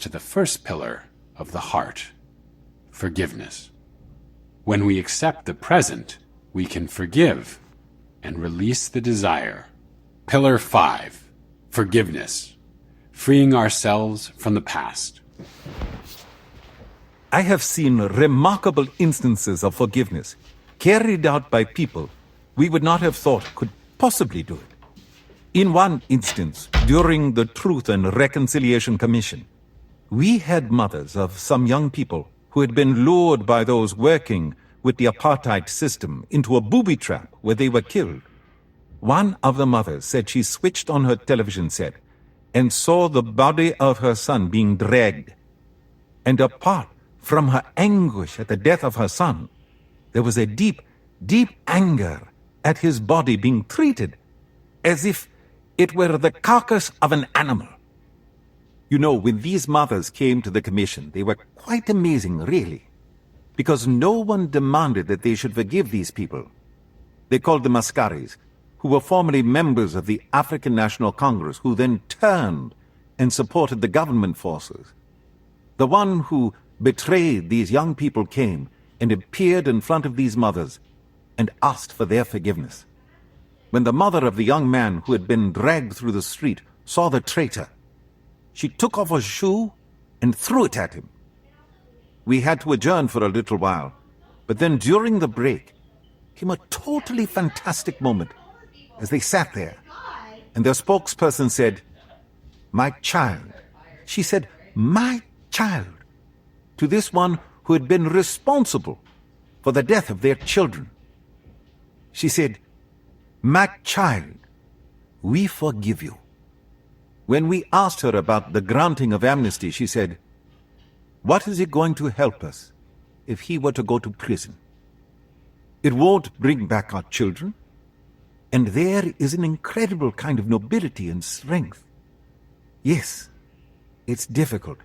to the first pillar of the heart, forgiveness. When we accept the present, we can forgive and release the desire. Pillar 5, forgiveness, freeing ourselves from the past. I have seen remarkable instances of forgiveness carried out by people we would not have thought could possibly do it. In one instance, during the Truth and Reconciliation Commission, we had mothers of some young people who had been lured by those working with the apartheid system into a booby trap where they were killed. One of the mothers said she switched on her television set and saw the body of her son being dragged. And apart from her anguish at the death of her son, there was a deep, deep anger at his body being treated as if it were the carcass of an animal. You know, when these mothers came to the commission, they were quite amazing, really, because no one demanded that they should forgive these people. They called them Askaris, who were formerly members of the African National Congress, who then turned and supported the government forces. The one who betrayed these young people came and appeared in front of these mothers and asked for their forgiveness. When the mother of the young man who had been dragged through the street saw the traitor, she took off her shoe and threw it at him. We had to adjourn for a little while, but then during the break came a totally fantastic moment as they sat there, and their spokesperson said, "My child." She said, "My child," to this one who had been responsible for the death of their children. She said, "My child, we forgive you." When we asked her about the granting of amnesty, she said, "What is it going to help us if he were to go to prison? It won't bring back our children. And there is an incredible kind of nobility and strength. Yes, it's difficult,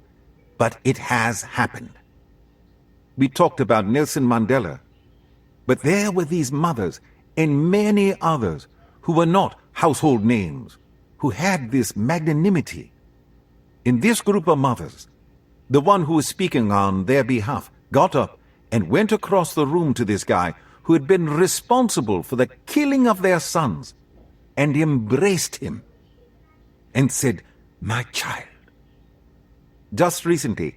but it has happened." We talked about Nelson Mandela, but there were these mothers and many others who were not household names, who had this magnanimity. In this group of mothers, the one who was speaking on their behalf got up and went across the room to this guy who had been responsible for the killing of their sons, and embraced him and said, "My child." Just recently,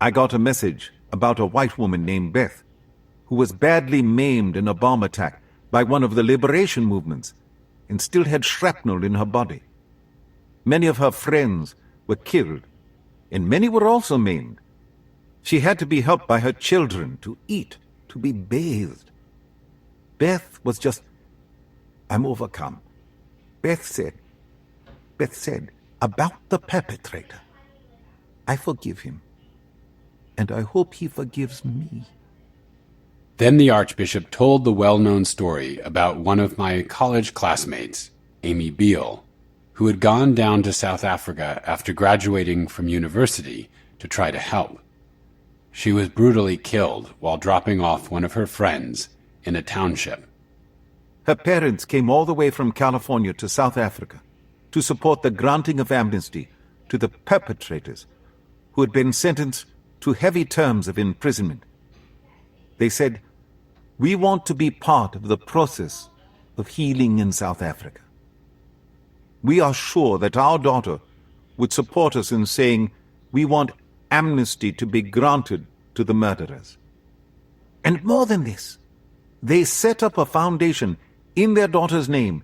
I got a message about a white woman named Beth, who was badly maimed in a bomb attack by one of the liberation movements and still had shrapnel in her body. Many of her friends were killed, and many were also maimed. She had to be helped by her children to eat, to be bathed. Beth was just, "I'm overcome." Beth said about the perpetrator, "I forgive him, and I hope he forgives me." Then the Archbishop told the well-known story about one of my college classmates, Amy Beale, who had gone down to South Africa after graduating from university to try to help. She was brutally killed while dropping off one of her friends in a township. Her parents came all the way from California to South Africa to support the granting of amnesty to the perpetrators who had been sentenced to heavy terms of imprisonment. They said, "We want to be part of the process of healing in South Africa. We are sure that our daughter would support us in saying we want amnesty to be granted to the murderers." And more than this, they set up a foundation in their daughter's name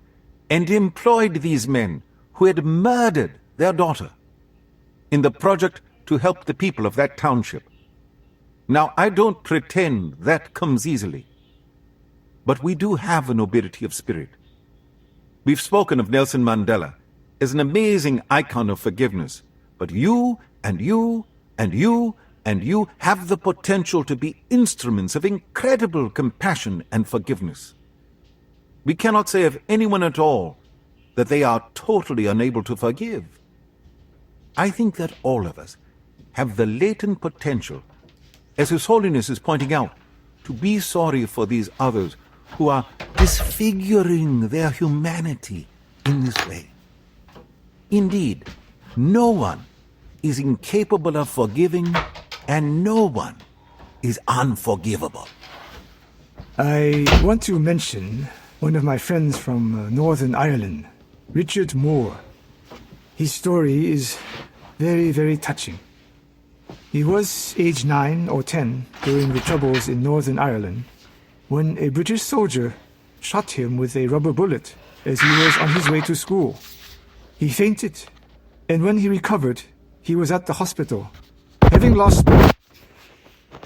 and employed these men who had murdered their daughter in the project to help the people of that township. Now, I don't pretend that comes easily, but we do have a nobility of spirit. We've spoken of Nelson Mandela as an amazing icon of forgiveness, but you and you and you and you have the potential to be instruments of incredible compassion and forgiveness. We cannot say of anyone at all that they are totally unable to forgive. I think that all of us have the latent potential, as His Holiness is pointing out, to be sorry for these others who are disfiguring their humanity in this way. Indeed, no one is incapable of forgiving, and no one is unforgivable. I want to mention one of my friends from Northern Ireland, Richard Moore. His story is very, very touching. He was age 9 or 10 during the Troubles in Northern Ireland when a British soldier shot him with a rubber bullet as he was on his way to school. He fainted, and when he recovered, he was at the hospital, having lost both